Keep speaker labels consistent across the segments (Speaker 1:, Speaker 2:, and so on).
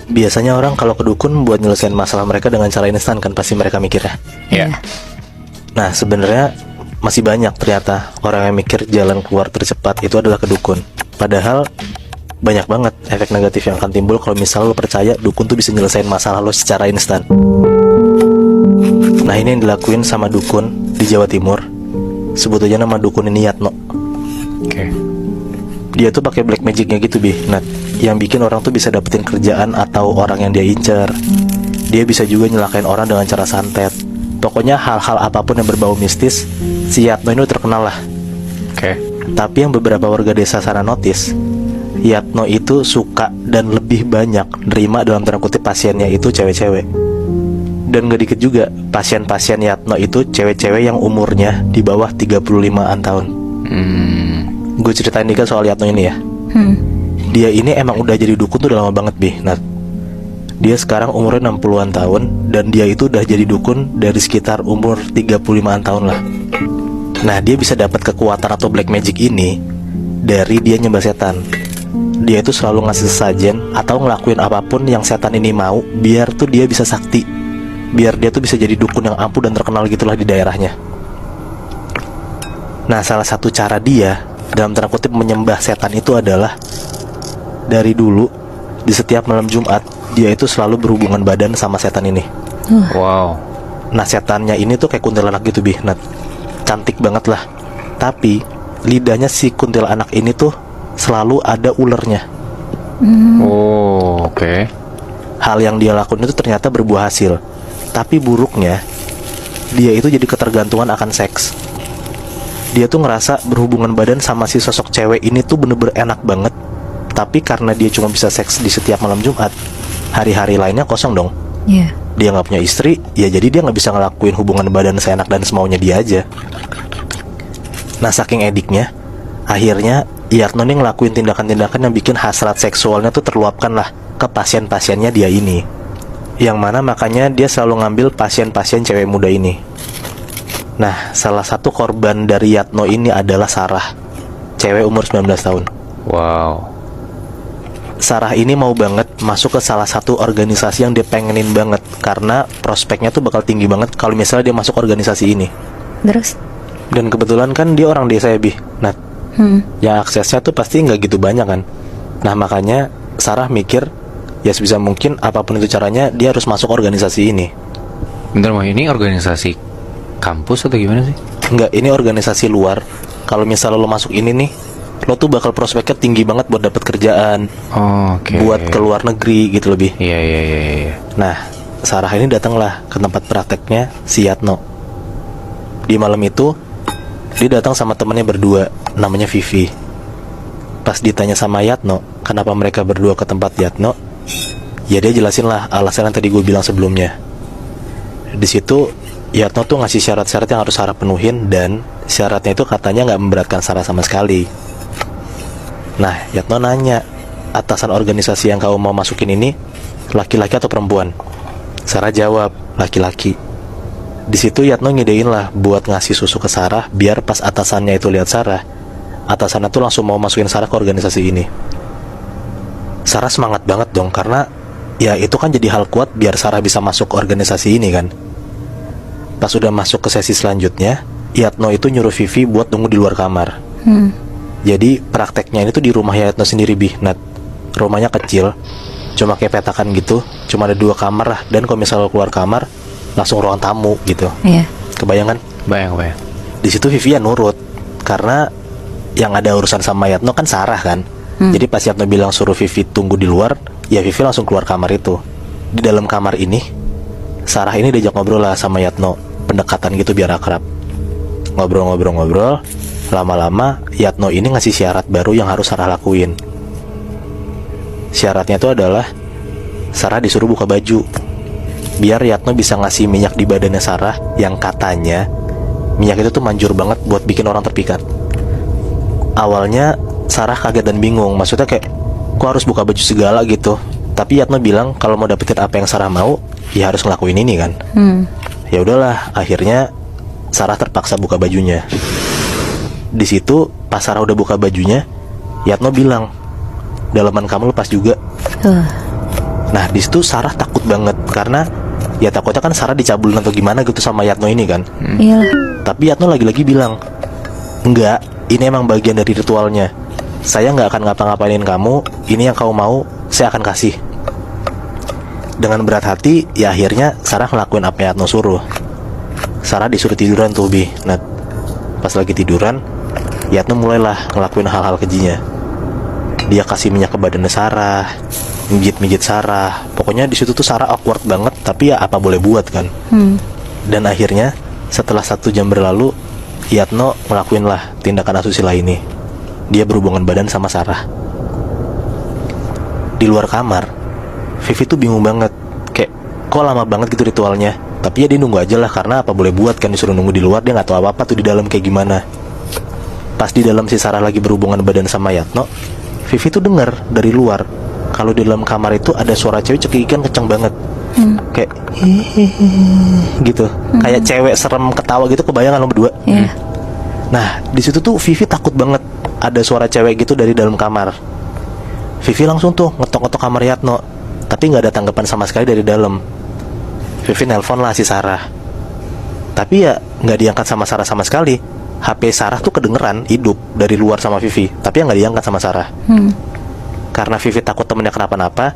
Speaker 1: Biasanya orang kalau ke dukun buat nyelesain masalah mereka dengan cara instan kan, pasti mereka mikirnya.
Speaker 2: Iya.
Speaker 1: Nah sebenarnya masih banyak ternyata orang yang mikir jalan keluar tercepat itu adalah ke dukun. Padahal banyak banget efek negatif yang akan timbul kalau misalnya lo percaya dukun tuh bisa nyelesain masalah lo secara instan. Nah ini yang dilakuin sama dukun di Jawa Timur. Sebut aja nama dukun ini Yatno.
Speaker 2: Oke.
Speaker 1: Dia tuh pakai black magicnya gitu Nat, yang bikin orang tuh bisa dapetin kerjaan atau orang yang dia incer. Dia bisa juga nyelakain orang dengan cara santet. Pokoknya hal-hal apapun yang berbau mistis, si Yatno ini terkenal lah.
Speaker 2: Oke.
Speaker 1: Tapi yang beberapa warga desa sana notice, Yatno itu suka dan lebih banyak nerima dalam tanda kutip pasiennya itu cewek-cewek. Dan gak dikit juga, pasien-pasien Yatno itu cewek-cewek yang umurnya di bawah 35an tahun. Gue ceritain dikit soal Yatno ini ya. Dia ini emang udah jadi dukun tuh udah lama banget Nat. Dia sekarang umurnya 60an tahun, dan dia itu udah jadi dukun dari sekitar umur 35an tahun lah. Nah dia bisa dapat kekuatan atau black magic ini dari dia nyembah setan. Dia itu selalu ngasih sesajen atau ngelakuin apapun yang setan ini mau, biar tuh dia bisa sakti, biar dia tuh bisa jadi dukun yang ampuh dan terkenal gitulah di daerahnya. Nah salah satu cara dia dalam tanda kutip menyembah setan itu adalah dari dulu di setiap malam Jumat dia itu selalu berhubungan badan sama setan ini.
Speaker 2: Wow.
Speaker 1: Nah setannya ini tuh kayak kuntilanak gitu Nat. Cantik banget lah. Tapi lidahnya si kuntilanak ini tuh selalu ada ulernya.
Speaker 2: Oh, oke.
Speaker 1: Hal yang dia lakukan itu ternyata berbuah hasil. Tapi buruknya, dia itu jadi ketergantungan akan seks. Dia tuh ngerasa berhubungan badan sama si sosok cewek ini tuh bener-bener enak banget. Tapi karena dia cuma bisa seks di setiap malam Jumat, hari-hari lainnya kosong dong.
Speaker 3: Iya.
Speaker 1: Dia gak punya istri, ya jadi dia gak bisa ngelakuin hubungan badan seenak dan semaunya dia aja. Nah saking ediknya, akhirnya Yatno nih ngelakuin tindakan-tindakan yang bikin hasrat seksualnya tuh terluapkan lah ke pasien-pasiennya dia ini. Yang mana makanya dia selalu ngambil pasien-pasien cewek muda ini. Nah salah satu korban dari Yatno ini adalah Sarah, cewek umur 19 tahun.
Speaker 2: Wow.
Speaker 1: Sarah ini mau banget masuk ke salah satu organisasi yang dia pengenin banget, karena prospeknya tuh bakal tinggi banget kalau misalnya dia masuk organisasi ini.
Speaker 3: Terus?
Speaker 1: Dan kebetulan kan dia orang desa ya Nat. Yang aksesnya tuh pasti nggak gitu banyak kan. Nah makanya Sarah mikir ya sebisa mungkin apapun itu caranya dia harus masuk organisasi ini.
Speaker 2: Bentar, ini organisasi kampus atau gimana sih?
Speaker 1: Enggak, ini organisasi luar. Kalau misalnya lo masuk ini nih, lo tuh bakal prospeknya tinggi banget buat dapat kerjaan.
Speaker 2: Oh, oke.
Speaker 1: Buat ke luar negeri gitu lebih.
Speaker 2: Iya.
Speaker 1: Nah Sarah ini datanglah ke tempat prakteknya si Yatno. Di malam itu dia datang sama temannya berdua, namanya Vivi. Pas ditanya sama Yatno kenapa mereka berdua ke tempat Yatno, ya dia jelasin lah alasan yang tadi gue bilang sebelumnya. Di situ Yatno tuh ngasih syarat-syarat yang harus Sarah penuhin, dan syaratnya itu katanya nggak memberatkan Sarah sama sekali. Nah Yatno nanya, atasan organisasi yang kamu mau masukin ini laki-laki atau perempuan? Sarah jawab, laki-laki. Di situ Yatno ngidein lah buat ngasih susu ke Sarah, biar pas atasannya itu lihat Sarah, atasannya tuh langsung mau masukin Sarah ke organisasi ini. Sarah semangat banget dong, karena ya itu kan jadi hal kuat biar Sarah bisa masuk ke organisasi ini kan. Pas udah masuk ke sesi selanjutnya, Yatno itu nyuruh Vivi buat tunggu di luar kamar. Jadi prakteknya ini tuh di rumah Yatno sendiri Nat. Rumahnya kecil, cuma kayak petakan gitu, cuma ada 2 kamar lah. Dan kalau misalnya keluar kamar langsung ruang tamu gitu.
Speaker 3: Iya.
Speaker 1: Kebayang kan?
Speaker 2: Bayang.
Speaker 1: Di situ Vivi ya nurut, karena yang ada urusan sama Yatno kan Sarah kan. Jadi pas Yatno bilang suruh Vivi tunggu di luar, ya Vivi langsung keluar kamar itu. Di dalam kamar ini Sarah ini diajak ngobrol lah sama Yatno, pendekatan gitu biar akrab. Ngobrol, lama-lama Yatno ini ngasih syarat baru yang harus Sarah lakuin. Syaratnya itu adalah Sarah disuruh buka baju, biar Yatno bisa ngasih minyak di badannya Sarah, yang katanya minyak itu tuh manjur banget buat bikin orang terpikat. Awalnya Sarah kaget dan bingung, maksudnya kayak kok harus buka baju segala gitu. Tapi Yatno bilang kalau mau dapetin apa yang Sarah mau, ya harus ngelakuin ini kan. Ya udahlah, akhirnya Sarah terpaksa buka bajunya. Di situ pas Sarah udah buka bajunya, Yatno bilang, dalaman kamu lepas juga. Nah di situ Sarah takut banget karena ya takutnya kan Sarah dicabulin atau gimana gitu sama Yatno ini kan.
Speaker 3: Iya.
Speaker 1: Tapi Yatno lagi-lagi bilang, enggak, ini emang bagian dari ritualnya. Saya nggak akan ngapa-ngapainin kamu. Ini yang kamu mau, saya akan kasih. Dengan berat hati, ya akhirnya Sarah ngelakuin apa yang Yatno suruh. Sarah disuruh tiduran tuh Bi. Nah, pas lagi tiduran, Yatno mulailah ngelakuin hal-hal kejinya. Dia kasih minyak ke badannya Sarah, mijit-mijit Sarah. Pokoknya di situ tuh Sarah awkward banget, tapi ya apa boleh buat kan. Dan akhirnya setelah 1 jam berlalu, Yatno ngelakuin lah tindakan asusila ini. Dia berhubungan badan sama Sarah. Di luar kamar, Vivi tuh bingung banget. Kayak, kok lama banget gitu ritualnya. Tapi ya dia nunggu aja lah, karena apa boleh buat kan, disuruh nunggu di luar. Dia gak tahu apa-apa tuh di dalam kayak gimana. Pas di dalam si Sarah lagi berhubungan badan sama Yatno, Vivi tuh dengar dari luar kalau di dalam kamar itu ada suara cewek cekikikan kenceng banget. Kayak gitu. Kayak cewek serem ketawa gitu, kebayang lo berdua?
Speaker 3: Iya.
Speaker 1: Nah, di situ tuh Vivi takut banget ada suara cewek gitu dari dalam kamar. Vivi langsung tuh ngetok-ngetok kamar Yatno, tapi nggak ada tanggapan sama sekali dari dalam. Vivi nelpon lah si Sarah, tapi ya nggak diangkat sama Sarah sama sekali. HP Sarah tuh kedengeran hidup dari luar sama Vivi, tapi yang nggak diangkat sama Sarah. Karena Vivi takut temennya kenapa-napa,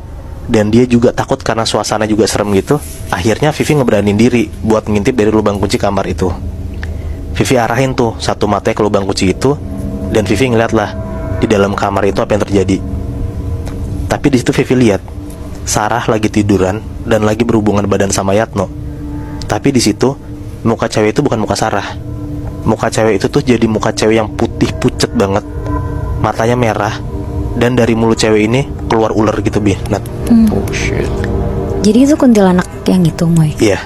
Speaker 1: dan dia juga takut karena suasana juga serem gitu. Akhirnya Vivi ngeberanin diri buat ngintip dari lubang kunci kamar itu. Vivi arahin tuh satu matanya ke lubang kunci itu, dan Vivi ngeliat lah di dalam kamar itu apa yang terjadi. Tapi di situ Vivi lihat Sarah lagi tiduran dan lagi berhubungan badan sama Yatno. Tapi di situ muka cewek itu bukan muka Sarah. Muka cewek itu tuh jadi muka cewek yang putih pucet banget, matanya merah, dan dari mulut cewek ini keluar ular gitu Bi.
Speaker 2: Oh shit.
Speaker 3: Jadi itu kuntilanak yang itu, Moy?
Speaker 1: Iya.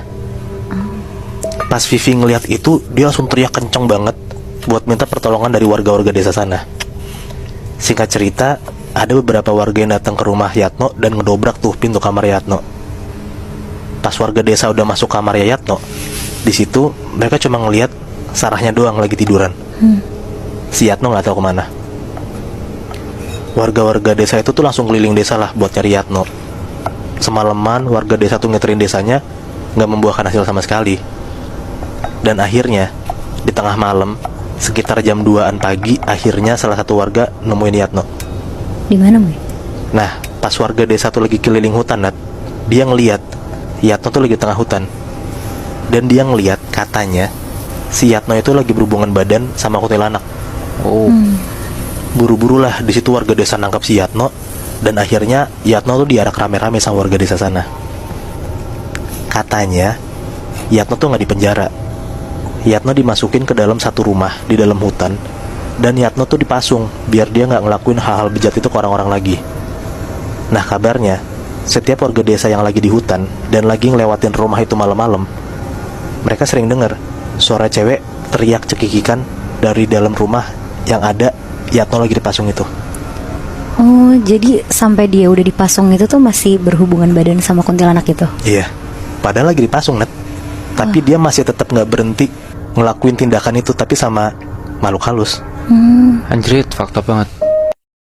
Speaker 1: Pas Vivi ngeliat itu, dia langsung teriak kenceng banget buat minta pertolongan dari warga-warga desa sana. Singkat cerita, ada beberapa warga yang datang ke rumah Yatno dan ngedobrak tuh pintu kamar Yatno. Pas warga desa udah masuk kamar Yatno, di situ mereka cuma ngeliat Sarahnya doang lagi tiduran. Si Yatno nggak tahu kemana. Warga-warga desa itu tuh langsung keliling desa lah buat nyari Yatno. Semalaman warga desa tuh ngeterin desanya, nggak membuahkan hasil sama sekali. Dan akhirnya di tengah malam, sekitar jam 2-an pagi, akhirnya salah satu warga nemuin Yatno.
Speaker 3: Di mana, Moy?
Speaker 1: Nah, pas warga desa tuh lagi keliling hutan, Nat, dia ngeliat Yatno tuh lagi di tengah hutan. Dan dia ngeliat, katanya si Yatno itu lagi berhubungan badan sama kuntilanak.
Speaker 2: Oh.
Speaker 1: Buru-buru lah di situ warga desa nangkap si Yatno, dan akhirnya Yatno tuh diarak rame-rame sama warga desa sana. Katanya Yatno tuh nggak dipenjara. Yatno dimasukin ke dalam satu rumah di dalam hutan, dan Yatno tuh dipasung biar dia nggak ngelakuin hal-hal bejat itu ke orang-orang lagi. Nah kabarnya, setiap warga desa yang lagi di hutan dan lagi ngelewatin rumah itu malam-malam, mereka sering dengar suara cewek teriak cekikikan dari dalam rumah yang ada Yatno lagi dipasung itu.
Speaker 3: Oh, jadi sampai dia udah dipasung itu tuh masih berhubungan badan sama kuntilanak itu?
Speaker 1: Iya, padahal lagi dipasung, Nat. Tapi dia masih tetap nggak berhenti ngelakuin tindakan itu, tapi sama makhluk halus.
Speaker 2: Anjrit, fakta banget.